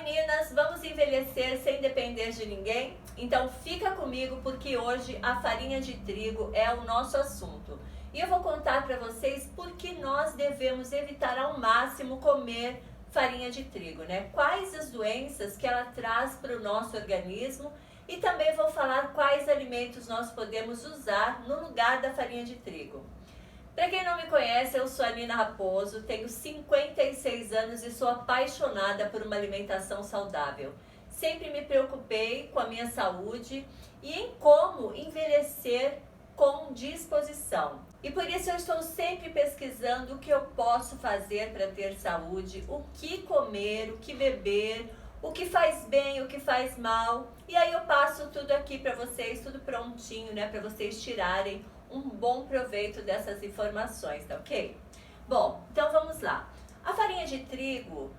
meninas, vamos envelhecer sem depender de ninguém? Então fica comigo porque hoje a farinha de trigo é o nosso assunto. E eu vou contar para vocês por que nós devemos evitar ao máximo comer farinha de trigo, né? Quais as doenças que ela traz para o nosso organismo e também vou falar quais alimentos nós podemos usar no lugar da farinha de trigo. Para quem não me conhece, eu sou a Nina Raposo, tenho 56 anos e sou apaixonada por uma alimentação saudável. Sempre me preocupei com a minha saúde e em como envelhecer com disposição. E por isso eu estou sempre pesquisando o que eu posso fazer para ter saúde, o que comer, o que beber, o que faz bem, o que faz mal. E aí eu passo tudo aqui para vocês, tudo prontinho, né, para vocês tirarem um bom proveito dessas informações, tá ok? Bom, então vamos lá. A farinha de trigo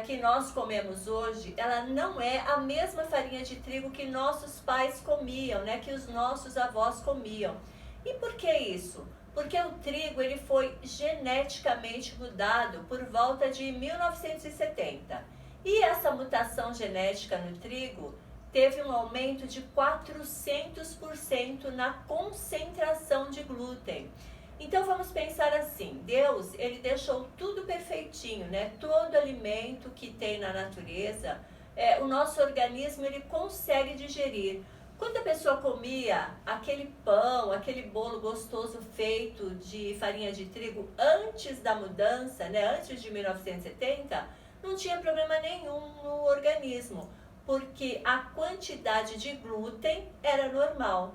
que nós comemos hoje, ela não é a mesma farinha de trigo que nossos pais comiam, né? Que os nossos avós comiam. E por que isso? Porque o trigo ele foi geneticamente mudado por volta de 1970. E essa mutação genética no trigo teve um aumento de 400% na concentração de glúten. Então vamos pensar assim, Deus, ele deixou tudo perfeitinho, né? Todo alimento que tem na natureza, o nosso organismo ele consegue digerir. Quando a pessoa comia aquele pão, aquele bolo gostoso feito de farinha de trigo antes da mudança, né? Antes de 1970, não tinha problema nenhum no organismo, porque a quantidade de glúten era normal.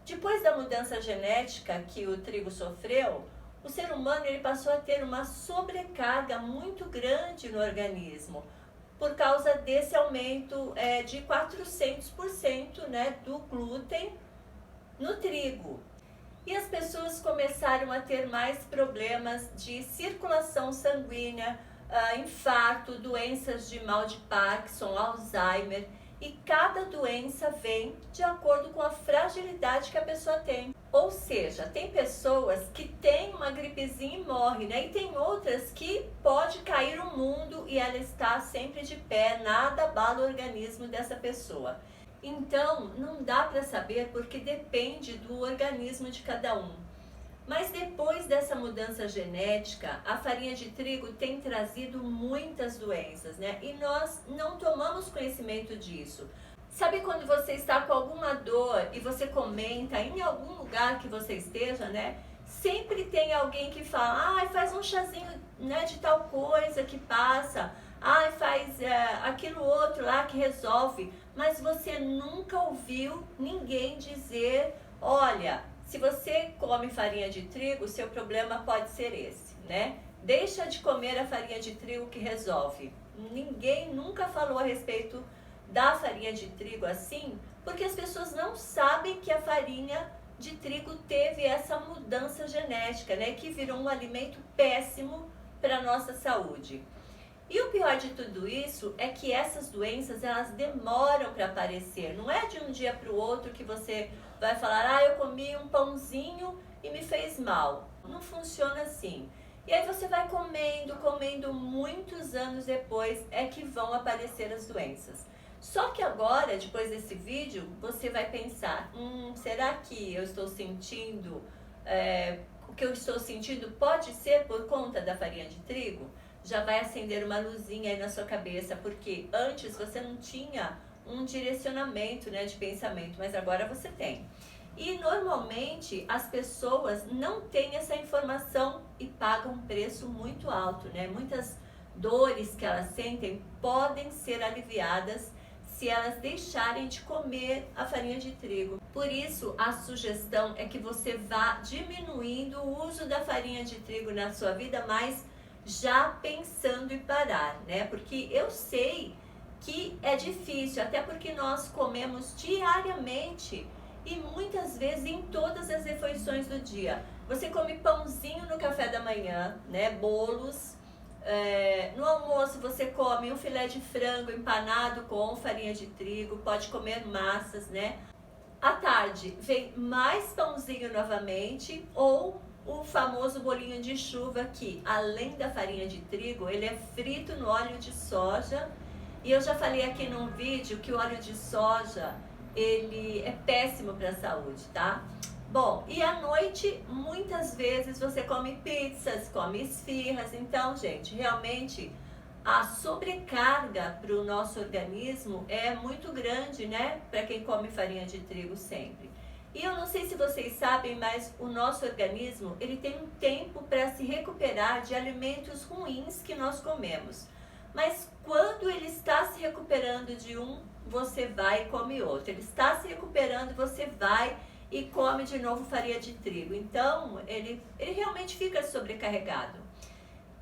Depois da mudança genética que o trigo sofreu, o ser humano ele passou a ter uma sobrecarga muito grande no organismo, por causa desse aumento de 400%, né, do glúten no trigo. E as pessoas começaram a ter mais problemas de circulação sanguínea, infarto, doenças de mal de Parkinson, Alzheimer, e cada doença vem de acordo com a fragilidade que a pessoa tem. Ou seja, tem pessoas que têm uma gripezinha e morrem, né? E tem outras que pode cair o mundo e ela está sempre de pé, nada abala o organismo dessa pessoa. Então, não dá para saber porque depende do organismo de cada um. Mas depois dessa mudança genética, a farinha de trigo tem trazido muitas doenças, né? E nós não tomamos conhecimento disso. Sabe quando você está com alguma dor e você comenta em algum lugar que você esteja, né? Sempre tem alguém que fala, faz um chazinho, né, de tal coisa que passa, faz aquilo outro lá que resolve. Mas você nunca ouviu ninguém dizer, olha, se você come farinha de trigo, seu problema pode ser esse, né? Deixa de comer a farinha de trigo que resolve. Ninguém nunca falou a respeito da farinha de trigo assim, porque as pessoas não sabem que a farinha de trigo teve essa mudança genética, né? Que virou um alimento péssimo para a nossa saúde. E o pior de tudo isso é que essas doenças, elas demoram para aparecer. Não é de um dia para o outro que você vai falar, eu comi um pãozinho e me fez mal. Não funciona assim. E aí você vai comendo, muitos anos depois é que vão aparecer as doenças. Só que agora, depois desse vídeo, você vai pensar, será que eu estou sentindo, o que eu estou sentindo pode ser por conta da farinha de trigo? Já vai acender uma luzinha aí na sua cabeça, porque antes você não tinha um direcionamento, né, de pensamento, mas agora você tem. E normalmente as pessoas não têm essa informação e pagam um preço muito alto, né? Muitas dores que elas sentem podem ser aliviadas se elas deixarem de comer a farinha de trigo. Por isso, a sugestão é que você vá diminuindo o uso da farinha de trigo na sua vida, mas já pensando em parar, né? Porque eu sei que é difícil, até porque nós comemos diariamente e muitas vezes em todas as refeições do dia. Você come pãozinho no café da manhã, né? Bolos. No almoço você come um filé de frango empanado com farinha de trigo, pode comer massas, né? À tarde vem mais pãozinho novamente ou o famoso bolinho de chuva que, além da farinha de trigo, ele é frito no óleo de soja E eu já falei aqui num vídeo que o óleo de soja, ele é péssimo para a saúde, tá? Bom, e à noite, muitas vezes você come pizzas, come esfirras. Então, gente, realmente a sobrecarga para o nosso organismo é muito grande, né? Para quem come farinha de trigo sempre. E eu não sei se vocês sabem, mas o nosso organismo, ele tem um tempo para se recuperar de alimentos ruins que nós comemos. Mas quando ele está se recuperando de um, você vai e come outro. Ele está se recuperando, você vai e come de novo farinha de trigo. Então, ele realmente fica sobrecarregado.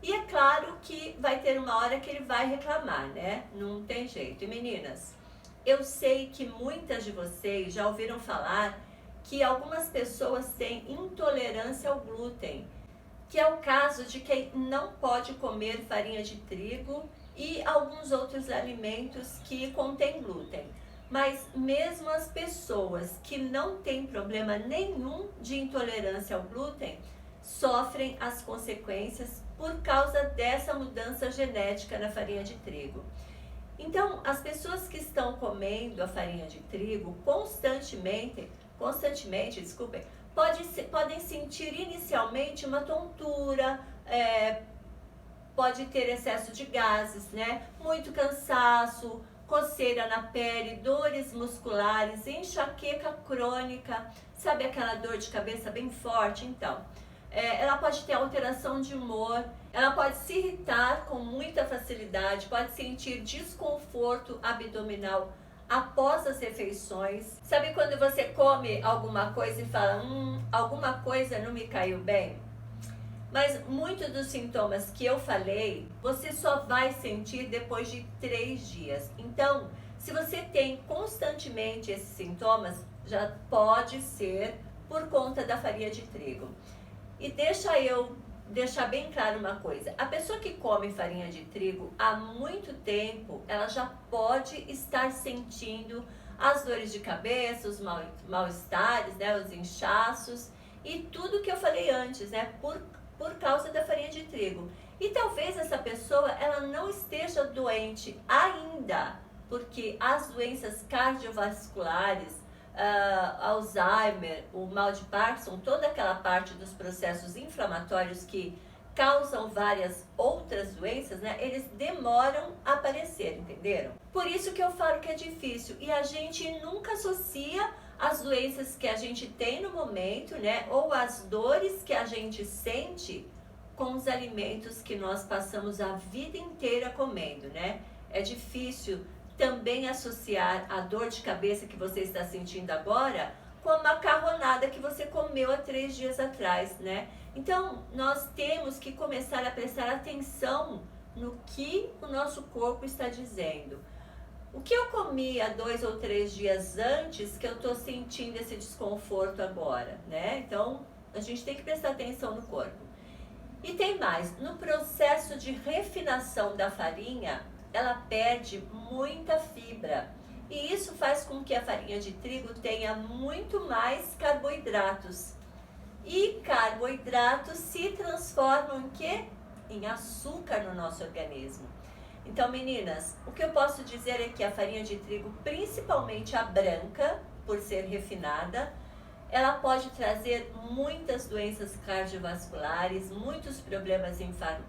E é claro que vai ter uma hora que ele vai reclamar, né? Não tem jeito. E meninas, eu sei que muitas de vocês já ouviram falar que algumas pessoas têm intolerância ao glúten, que é o caso de quem não pode comer farinha de trigo e alguns outros alimentos que contêm glúten. Mas mesmo as pessoas que não têm problema nenhum de intolerância ao glúten sofrem as consequências por causa dessa mudança genética na farinha de trigo. Então, as pessoas que estão comendo a farinha de trigo constantemente, desculpem, podem sentir inicialmente uma tontura, pode ter excesso de gases, né? Muito cansaço, coceira na pele, dores musculares, enxaqueca crônica, sabe aquela dor de cabeça bem forte? Então, ela pode ter alteração de humor, ela pode se irritar com muita facilidade, pode sentir desconforto abdominal após as refeições. Sabe quando você come alguma coisa e fala, alguma coisa não me caiu bem? Mas muitos dos sintomas que eu falei, você só vai sentir depois de 3 dias. Então, se você tem constantemente esses sintomas, já pode ser por conta da farinha de trigo. E deixa eu deixar bem claro uma coisa. A pessoa que come farinha de trigo há muito tempo, ela já pode estar sentindo as dores de cabeça, os mal-estares, né, os inchaços e tudo que eu falei antes, né, por causa da farinha de trigo. E talvez essa pessoa ela não esteja doente ainda, porque as doenças cardiovasculares, Alzheimer, o mal de Parkinson, toda aquela parte dos processos inflamatórios que causam várias outras doenças, né, eles demoram a aparecer, entenderam? Por isso que eu falo que é difícil e a gente nunca associa as doenças que a gente tem no momento, né, ou as dores que a gente sente com os alimentos que nós passamos a vida inteira comendo, né? É difícil também associar a dor de cabeça que você está sentindo agora com a macarronada que você comeu há 3 dias atrás, né? Então, nós temos que começar a prestar atenção no que o nosso corpo está dizendo. O que eu comi há 2 ou 3 dias antes que eu estou sentindo esse desconforto agora, né? Então, a gente tem que prestar atenção no corpo. E tem mais, no processo de refinação da farinha, ela perde muita fibra. E isso faz com que a farinha de trigo tenha muito mais carboidratos. E carboidratos se transformam em quê? Em açúcar no nosso organismo. Então, meninas, o que eu posso dizer é que a farinha de trigo, principalmente a branca, por ser refinada, ela pode trazer muitas doenças cardiovasculares, muitos problemas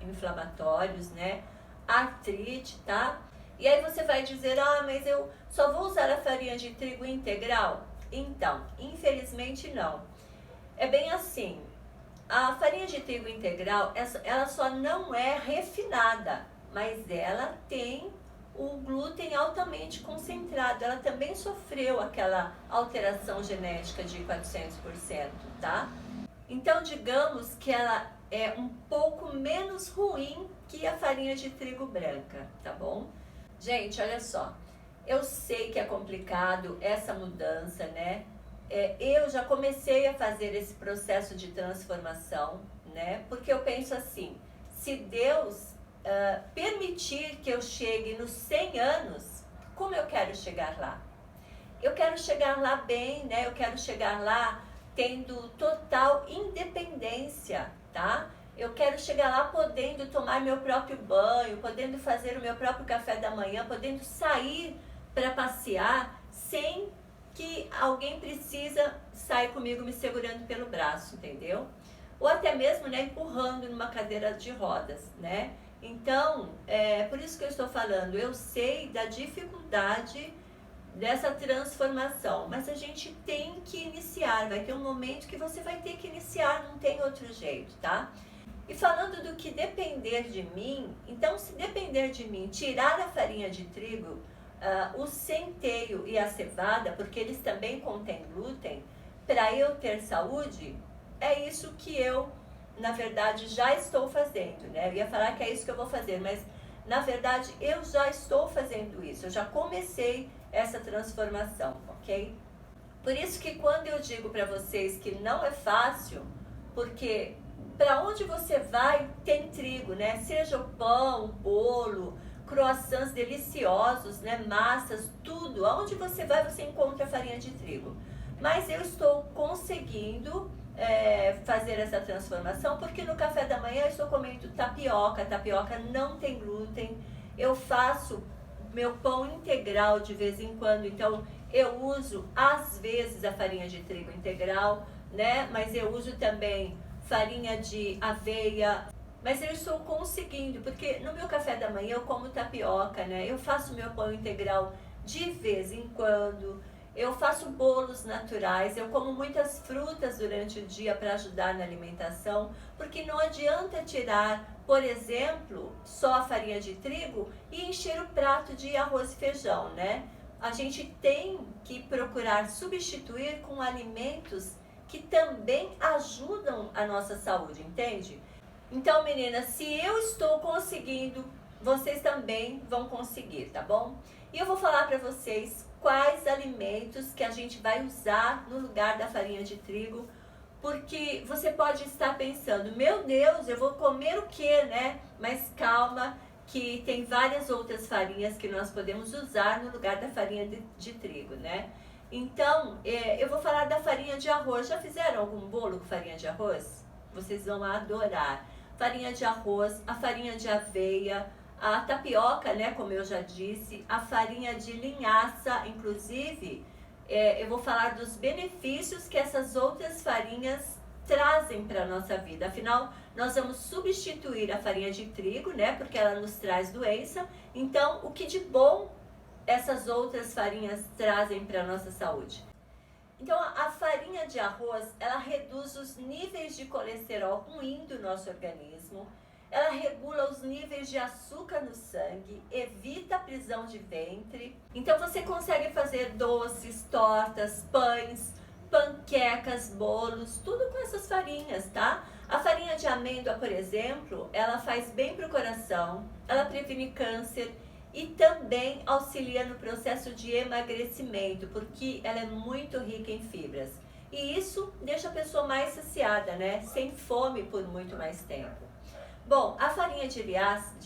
inflamatórios, né? Artrite, tá? E aí você vai dizer, mas eu só vou usar a farinha de trigo integral? Então, infelizmente não. É bem assim, a farinha de trigo integral, ela só não é refinada, mas ela tem o glúten altamente concentrado. Ela também sofreu aquela alteração genética de 400%, tá? Então, digamos que ela é um pouco menos ruim que a farinha de trigo branca, tá bom? Gente, olha só, eu sei que é complicado essa mudança, né? Eu já comecei a fazer esse processo de transformação, né? Porque eu penso assim, se Deus permitir que eu chegue nos 100 anos, como eu quero chegar lá? Eu quero chegar lá bem, né? Eu quero chegar lá tendo total independência, tá? Eu quero chegar lá podendo tomar meu próprio banho, podendo fazer o meu próprio café da manhã, podendo sair para passear sem que alguém precisa sair comigo me segurando pelo braço, entendeu? Ou até mesmo, né, empurrando numa cadeira de rodas, né? Então, por isso que eu estou falando, eu sei da dificuldade dessa transformação, mas a gente tem que iniciar, vai ter um momento que você vai ter que iniciar, não tem outro jeito, tá? E falando do que depender de mim, então se depender de mim, tirar a farinha de trigo, o centeio e a cevada, porque eles também contêm glúten, para eu ter saúde, é isso que eu, na verdade, já estou fazendo, né? Eu ia falar que é isso que eu vou fazer, mas na verdade eu já estou fazendo isso, eu já comecei essa transformação, ok? Por isso que quando eu digo para vocês que não é fácil, porque para onde você vai tem trigo, né? Seja o pão, o bolo, croissants deliciosos, né? Massas, tudo. Aonde você vai, você encontra farinha de trigo. Mas eu estou conseguindo fazer essa transformação porque no café da manhã eu estou comendo tapioca. Tapioca não tem glúten. Eu faço meu pão integral de vez em quando, então eu uso às vezes a farinha de trigo integral, né? Mas eu uso também farinha de aveia. Mas eu estou conseguindo, porque no meu café da manhã eu como tapioca, né? Eu faço meu pão integral de vez em quando. Eu faço bolos naturais, eu como muitas frutas durante o dia para ajudar na alimentação, porque não adianta tirar, por exemplo, só a farinha de trigo e encher o prato de arroz e feijão, né? A gente tem que procurar substituir com alimentos que também ajudam a nossa saúde, entende? Então, meninas, se eu estou conseguindo, vocês também vão conseguir, tá bom? E eu vou falar para vocês quais alimentos que a gente vai usar no lugar da farinha de trigo, porque você pode estar pensando, meu Deus, eu vou comer o quê, né? Mas calma, que tem várias outras farinhas que nós podemos usar no lugar da farinha de trigo, né? Então, eu vou falar da farinha de arroz. Já fizeram algum bolo com farinha de arroz? Vocês vão adorar. Farinha de arroz, a farinha de aveia, a tapioca, né, como eu já disse, a farinha de linhaça, inclusive, eu vou falar dos benefícios que essas outras farinhas trazem para a nossa vida. Afinal, nós vamos substituir a farinha de trigo, né, porque ela nos traz doença. Então, o que de bom essas outras farinhas trazem para a nossa saúde? Então, a farinha de arroz, ela reduz os níveis de colesterol ruim do nosso organismo, ela regula os níveis de açúcar no sangue, evita a prisão de ventre. Então, você consegue fazer doces, tortas, pães, panquecas, bolos, tudo com essas farinhas, tá? A farinha de amêndoa, por exemplo, ela faz bem para o coração, ela previne câncer, e também auxilia no processo de emagrecimento, porque ela é muito rica em fibras. E isso deixa a pessoa mais saciada, né? Sem fome por muito mais tempo. Bom, a farinha de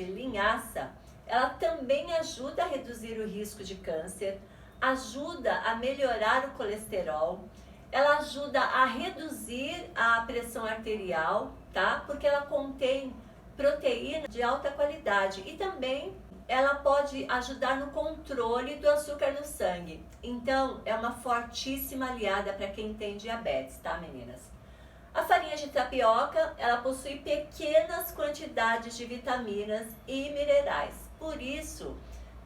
linhaça, ela também ajuda a reduzir o risco de câncer, ajuda a melhorar o colesterol, ela ajuda a reduzir a pressão arterial, tá? Porque ela contém proteína de alta qualidade e também ela pode ajudar no controle do açúcar no sangue. Então, é uma fortíssima aliada para quem tem diabetes, tá, meninas? A farinha de tapioca, ela possui pequenas quantidades de vitaminas e minerais. Por isso,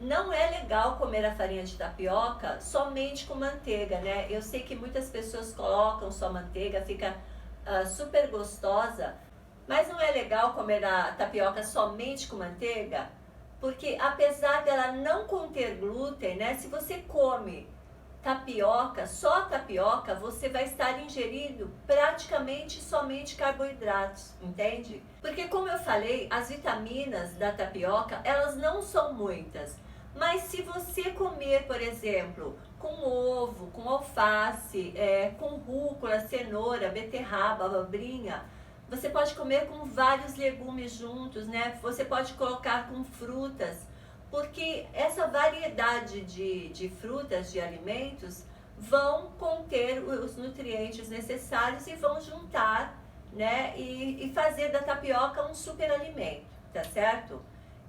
não é legal comer a farinha de tapioca somente com manteiga, né? Eu sei que muitas pessoas colocam só manteiga, fica super gostosa, mas não é legal comer a tapioca somente com manteiga, porque apesar dela não conter glúten, né, se você come tapioca, só tapioca, você vai estar ingerindo praticamente somente carboidratos, entende? Porque como eu falei, as vitaminas da tapioca, elas não são muitas. Mas se você comer, por exemplo, com ovo, com alface, com rúcula, cenoura, beterraba, abobrinha, você pode comer com vários legumes juntos, né? Você pode colocar com frutas, porque essa variedade de frutas, de alimentos, vão conter os nutrientes necessários e vão juntar né? E fazer da tapioca um super alimento, tá certo?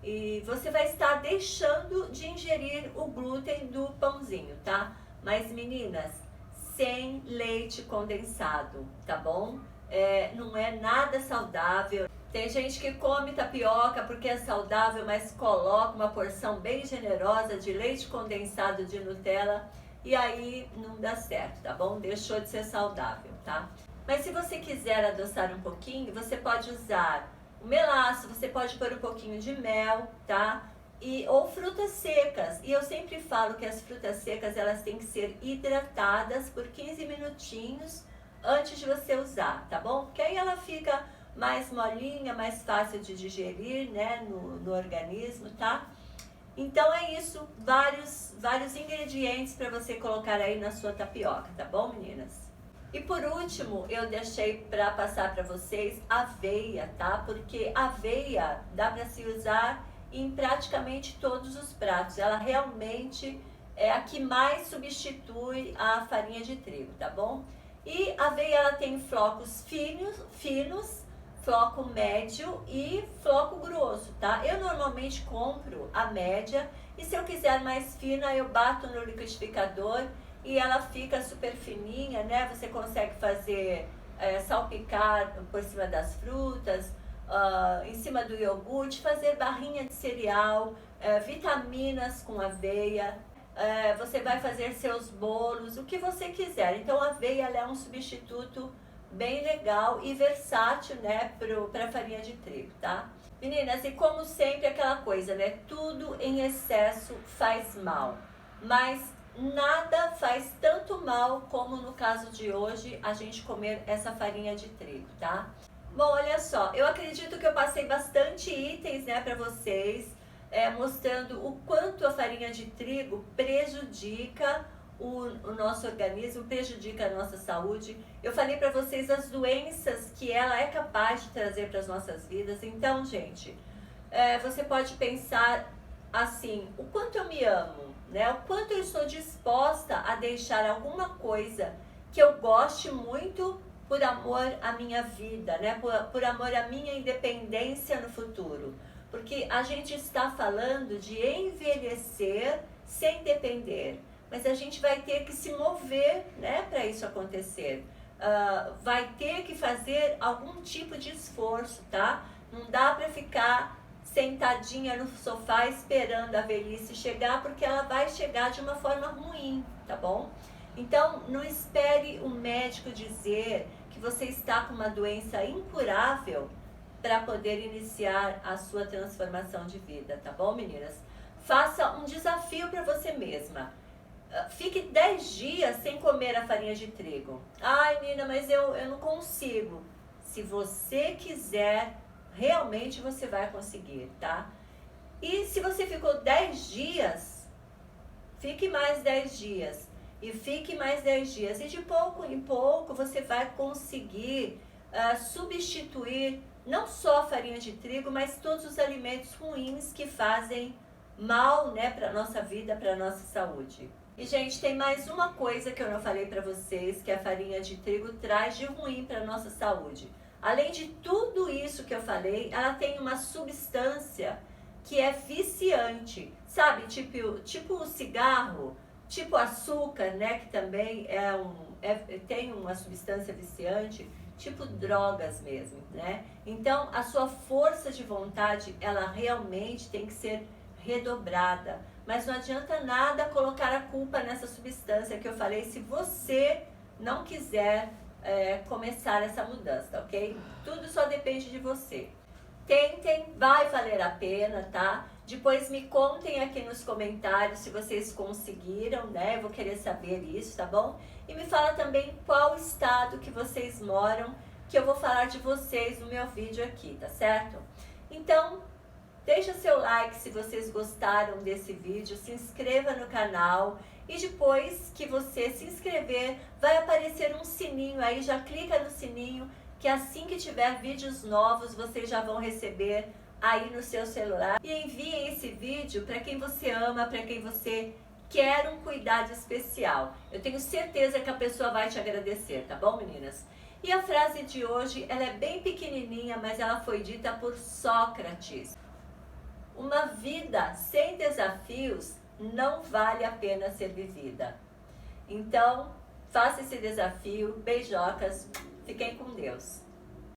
E você vai estar deixando de ingerir o glúten do pãozinho, tá? Mas meninas, sem leite condensado, tá bom? Não é nada saudável. Tem gente que come tapioca porque é saudável, mas coloca uma porção bem generosa de leite condensado de Nutella e aí não dá certo, tá bom? Deixou de ser saudável, tá? Mas se você quiser adoçar um pouquinho, você pode usar o melaço, você pode pôr um pouquinho de mel, tá? Ou frutas secas. E eu sempre falo que as frutas secas, elas têm que ser hidratadas por 15 minutinhos antes de você usar, tá bom? Porque aí ela fica mais molinha, mais fácil de digerir, né, no organismo, tá? Então é isso, vários ingredientes para você colocar aí na sua tapioca, tá bom, meninas? E por último, eu deixei para passar para vocês aveia, tá? Porque aveia dá para se usar em praticamente todos os pratos. Ela realmente é a que mais substitui a farinha de trigo, tá bom? E a aveia, ela tem flocos finos, floco médio e floco grosso, tá? Eu normalmente compro a média e se eu quiser mais fina, eu bato no liquidificador e ela fica super fininha, né? Você consegue fazer salpicar por cima das frutas, em cima do iogurte, fazer barrinha de cereal, vitaminas com aveia. Você vai fazer seus bolos, o que você quiser. Então a aveia, ela é um substituto bem legal e versátil, né, para farinha de trigo, tá? Meninas, e como sempre aquela coisa, né, tudo em excesso faz mal, mas nada faz tanto mal como no caso de hoje a gente comer essa farinha de trigo, tá? Bom, olha só, eu acredito que eu passei bastante itens, né, para vocês, mostrando o quanto a farinha de trigo prejudica o nosso organismo, prejudica a nossa saúde. Eu falei para vocês as doenças que ela é capaz de trazer para as nossas vidas. Então, gente, você pode pensar assim, o quanto eu me amo, né? O quanto eu estou disposta a deixar alguma coisa que eu goste muito por amor à minha vida, né? Por amor à minha independência no futuro. Porque a gente está falando de envelhecer sem depender. Mas a gente vai ter que se mover, né, para isso acontecer. Vai ter que fazer algum tipo de esforço, tá? Não dá para ficar sentadinha no sofá esperando a velhice chegar, porque ela vai chegar de uma forma ruim, tá bom? Então, não espere o médico dizer que você está com uma doença incurável para poder iniciar a sua transformação de vida, tá bom, meninas? Faça um desafio para você mesma. Fique 10 dias sem comer a farinha de trigo. Ai, Nina, mas eu não consigo. Se você quiser, realmente você vai conseguir, tá? E se você ficou 10 dias, fique mais 10 dias. E fique mais 10 dias. E de pouco em pouco você vai conseguir substituir não só a farinha de trigo, mas todos os alimentos ruins que fazem mal, né, para a nossa vida, para a nossa saúde. E, gente, tem mais uma coisa que eu não falei para vocês, que a farinha de trigo traz de ruim para a nossa saúde. Além de tudo isso que eu falei, ela tem uma substância que é viciante, sabe? Tipo o cigarro, tipo açúcar, né? Que também tem uma substância viciante, tipo drogas mesmo, né? Então, a sua força de vontade, ela realmente tem que ser redobrada. Mas não adianta nada colocar a culpa nessa substância que eu falei se você não quiser começar essa mudança, ok? Tudo só depende de você. Tentem, vai valer a pena, tá? Depois me contem aqui nos comentários se vocês conseguiram, né? Eu vou querer saber isso, tá bom? E me fala também qual estado que vocês moram, que eu vou falar de vocês no meu vídeo aqui, tá certo? Então, deixa seu like se vocês gostaram desse vídeo, se inscreva no canal e depois que você se inscrever, vai aparecer um sininho aí, já clica no sininho, que assim que tiver vídeos novos, vocês já vão receber aí no seu celular. E enviem esse vídeo para quem você ama, para quem você quer um cuidado especial. Eu tenho certeza que a pessoa vai te agradecer, tá bom, meninas? E a frase de hoje, ela é bem pequenininha, mas ela foi dita por Sócrates. Uma vida sem desafios não vale a pena ser vivida. Então, faça esse desafio. Beijocas. Fiquem com Deus.